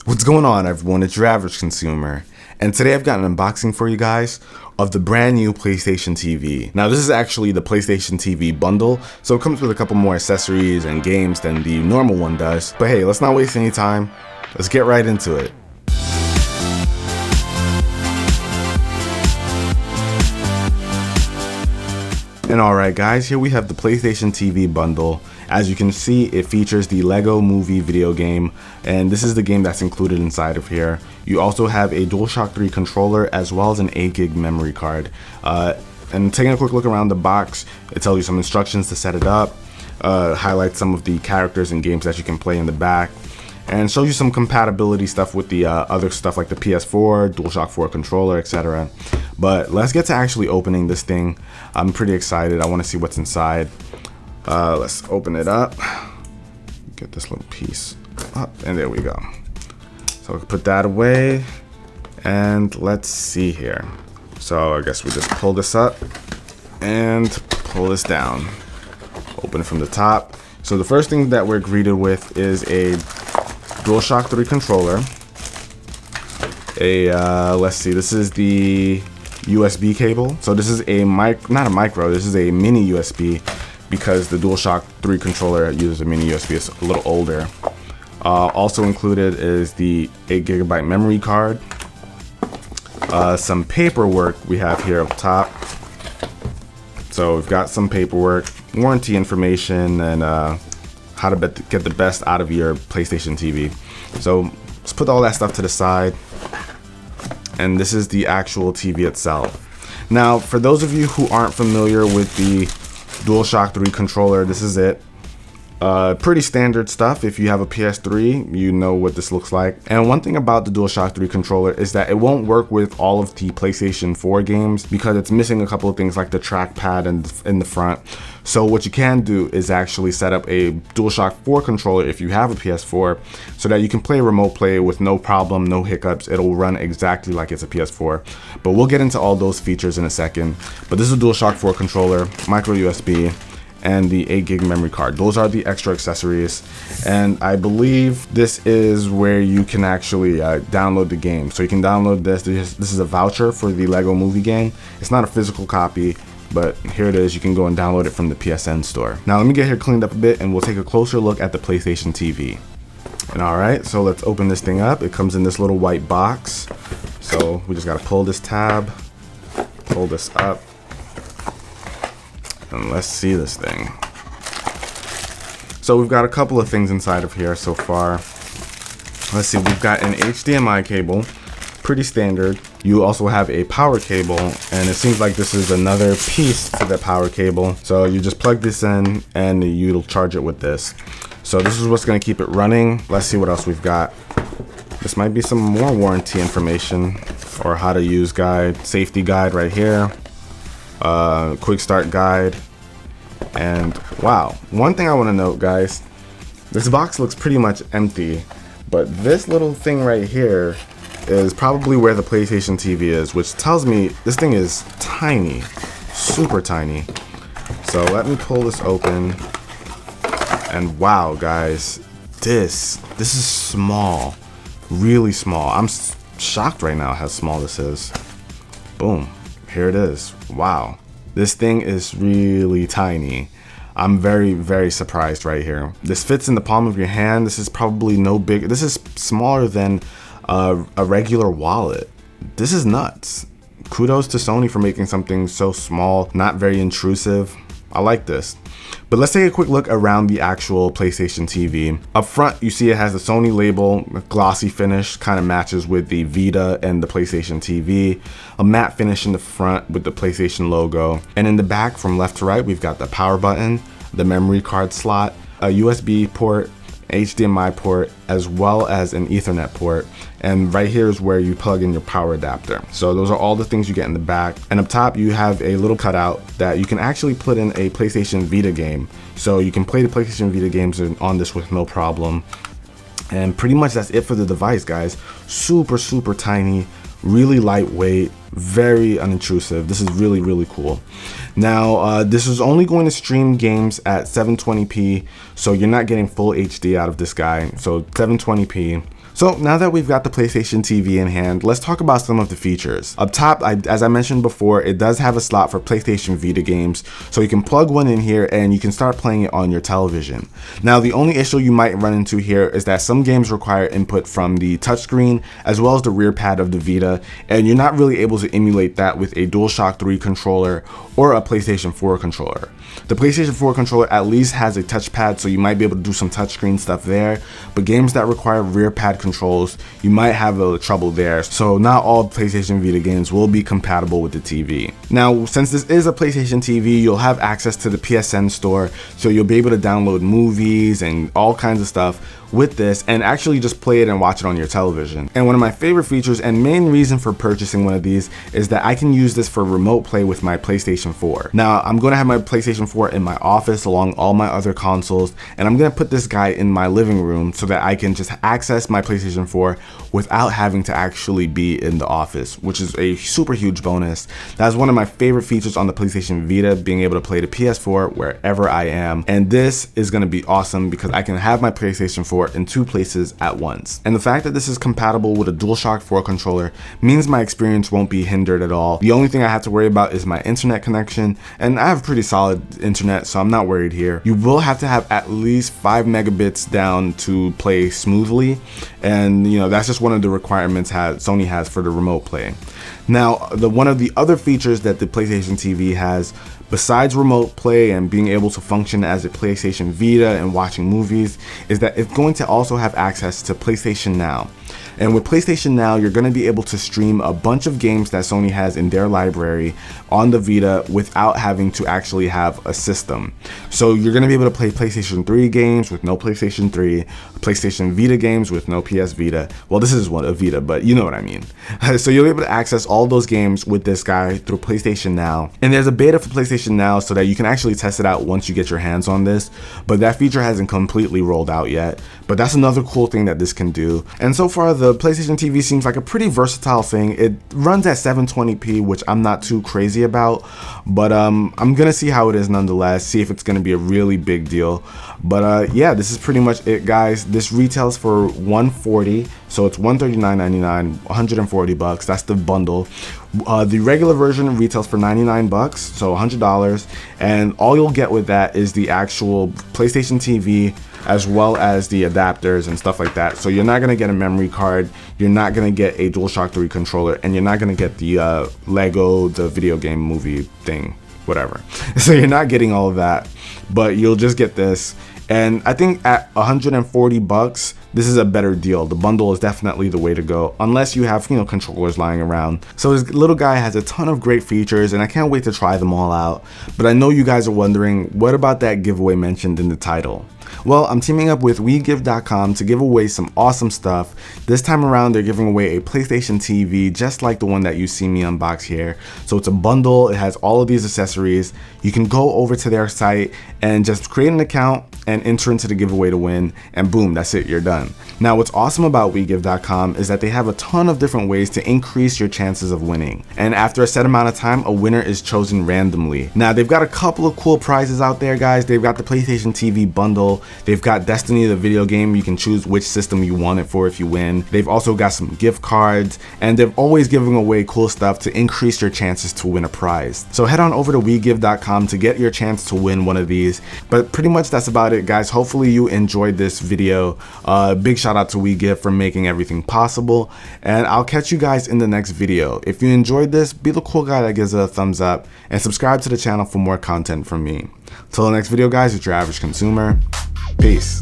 What's going on, everyone? It's your average consumer, and today I've got an unboxing for you guys of the brand new PlayStation TV. Now, this is actually the PlayStation TV Bundle, so it comes with a couple more accessories and games than the normal one does. But hey, let's not waste any time. Let's get right into it. And alright guys, here we have the PlayStation TV Bundle. As you can see, it features the Lego Movie video game, and this is the game that's included inside of here. You also have a DualShock 3 controller as well as an 8GB memory card. And taking a quick look around the box, it tells you some instructions to set it up, highlights some of the characters and games that you can play in the back, and shows you some compatibility stuff with the other stuff like the PS4, DualShock 4 controller, etc. But let's get to actually opening this thing. I'm pretty excited. I want to see what's inside. Let's open it up. Get this little piece up, and there we go. So we can put that away, and let's see here. So I guess we just pull this up and pull this down. Open it from the top. So the first thing that we're greeted with is a DualShock 3 controller. Let's see, this is the USB cable. So this is not a micro, this is a mini USB, because the DualShock 3 controller uses a mini USB. It's a little older. Also included is the 8GB memory card. Some paperwork we have here up top. So we've got some paperwork, warranty information, and how to get the best out of your PlayStation TV. So let's put all that stuff to the side. And this is the actual TV itself. Now, for those of you who aren't familiar with the DualShock 3 controller, this is it. Pretty standard stuff. If you have a PS3, you know what this looks like. And one thing about the DualShock 3 controller is that it won't work with all of the PlayStation 4 games because it's missing a couple of things like the trackpad in the front. So what you can do is actually set up a DualShock 4 controller if you have a PS4, so that you can play remote play with no problem, no hiccups. It'll run exactly like it's a PS4. But we'll get into all those features in a second. But this is a DualShock 4 controller, micro USB, and the 8GB memory card. Those are the extra accessories, and I believe this is where you can actually download the game. So you can download this. This is a voucher for the Lego Movie game. It's not a physical copy, but here it is. You can go and download it from the PSN store. Now let me get here cleaned up a bit, and we'll take a closer look at the PlayStation TV. And alright, so let's open this thing up. It comes in this little white box. So we just gotta pull this tab, pull this up, and let's see this thing. So we've got a couple of things inside of here so far. Let's see, we've got an HDMI cable, pretty standard. You also have a power cable, and it seems like this is another piece to the power cable. So you just plug this in and you'll charge it with this. So this is what's gonna keep it running. Let's see what else we've got. This might be some more warranty information or how to use guide, safety guide right here. Quick start guide. And wow, one thing I want to note, guys, this box looks pretty much empty, but this little thing right here is probably where the PlayStation TV is, which tells me this thing is tiny, super tiny. So let me pull this open, and wow, guys, this is small, really small. I'm shocked right now how small this is. Boom. Here it is. Wow. This thing is really tiny. I'm very, very surprised right here. This fits in the palm of your hand. This is probably no big. This is smaller than a regular wallet. This is nuts. Kudos to Sony for making something so small, not very intrusive. I like this. But let's take a quick look around the actual PlayStation TV. Up front, you see it has the Sony label, glossy finish, kind of matches with the Vita and the PlayStation TV. A matte finish in the front with the PlayStation logo. And in the back, from left to right, we've got the power button, the memory card slot, a USB port, HDMI port, as well as an Ethernet port. And right here is where you plug in your power adapter. So those are all the things you get in the back. And up top, you have a little cutout that you can actually put in a PlayStation Vita game. So you can play the PlayStation Vita games on this with no problem. And pretty much that's it for the device, guys. Super, super tiny, really lightweight, very unintrusive. This is really, really cool. Now, this is only going to stream games at 720p, so you're not getting full HD out of this guy. So 720p. So now that we've got the PlayStation TV in hand, let's talk about some of the features. Up top, as I mentioned before, it does have a slot for PlayStation Vita games, so you can plug one in here and you can start playing it on your television. Now, the only issue you might run into here is that some games require input from the touchscreen as well as the rear pad of the Vita, and you're not really able to emulate that with a DualShock 3 controller or a PlayStation 4 controller. The PlayStation 4 controller at least has a touchpad, so you might be able to do some touchscreen stuff there, but games that require rear pad controls, you might have a little trouble there. So not all PlayStation Vita games will be compatible with the TV. Now, since this is a PlayStation TV, you'll have access to the PSN store, so you'll be able to download movies and all kinds of stuff with this and actually just play it and watch it on your television. And one of my favorite features and main reason for purchasing one of these is that I can use this for remote play with my PlayStation 4. Now, I'm going to have my PlayStation 4 in my office along all my other consoles, and I'm going to put this guy in my living room so that I can just access my PlayStation 4 without having to actually be in the office, which is a super huge bonus. That's one of my favorite features on the PlayStation Vita, being able to play the PS4 wherever I am. And this is going to be awesome because I can have my PlayStation 4 in 2 places at once. And the fact that this is compatible with a DualShock 4 controller means my experience won't be hindered at all. The only thing I have to worry about is my internet connection, and I have pretty solid internet, so I'm not worried here. You will have to have at least 5 megabits down to play smoothly, and you know, that's just one of the requirements Sony has for the remote play. Now, one of the other features that the PlayStation TV has, besides remote play and being able to function as a PlayStation Vita and watching movies, is that it's going to also have access to PlayStation Now. And with PlayStation Now, you're going to be able to stream a bunch of games that Sony has in their library on the Vita without having to actually have a system. So you're going to be able to play PlayStation 3 games with no PlayStation 3, PlayStation Vita games with no PS Vita. Well, this is one, a Vita, but you know what I mean. So you'll be able to access all those games with this guy through PlayStation Now. And there's a beta for PlayStation Now so that you can actually test it out once you get your hands on this, but that feature hasn't completely rolled out yet. But that's another cool thing that this can do. And so far, the PlayStation TV seems like a pretty versatile thing. It runs at 720p, which I'm not too crazy about, but I'm gonna see how it is nonetheless, see if it's gonna be a really big deal. But yeah, this is pretty much it, guys. This retails for $140, so it's $139.99, $140. That's the bundle. The regular version retails for $99, so $100, and all you'll get with that is the actual PlayStation TV as well as the adapters and stuff like that. So you're not gonna get a memory card, you're not gonna get a DualShock 3 controller, and you're not gonna get the Lego, the video game movie thing, whatever. So you're not getting all of that, but you'll just get this. And I think at $140, this is a better deal. The bundle is definitely the way to go, unless you have, controllers lying around. So this little guy has a ton of great features, and I can't wait to try them all out. But I know you guys are wondering, what about that giveaway mentioned in the title? Well, I'm teaming up with Wegivv.com to give away some awesome stuff. This time around, they're giving away a PlayStation TV, just like the one that you see me unbox here. So it's a bundle, it has all of these accessories. You can go over to their site and just create an account and enter into the giveaway to win, and boom, that's it, you're done. Now, what's awesome about Wegivv.com is that they have a ton of different ways to increase your chances of winning. And after a set amount of time, a winner is chosen randomly. Now, they've got a couple of cool prizes out there, guys. They've got the PlayStation TV Bundle. They've got Destiny, the video game. You can choose which system you want it for if you win. They've also got some gift cards, and they're always giving away cool stuff to increase your chances to win a prize. So head on over to Wegivv.com to get your chance to win one of these. But pretty much that's about it, guys. Hopefully you enjoyed this video. Big shout out to Wegivv for making everything possible, and I'll catch you guys in the next video. If you enjoyed this, be the cool guy that gives it a thumbs up and subscribe to the channel for more content from me. Till the next video, guys, it's your average consumer. Peace.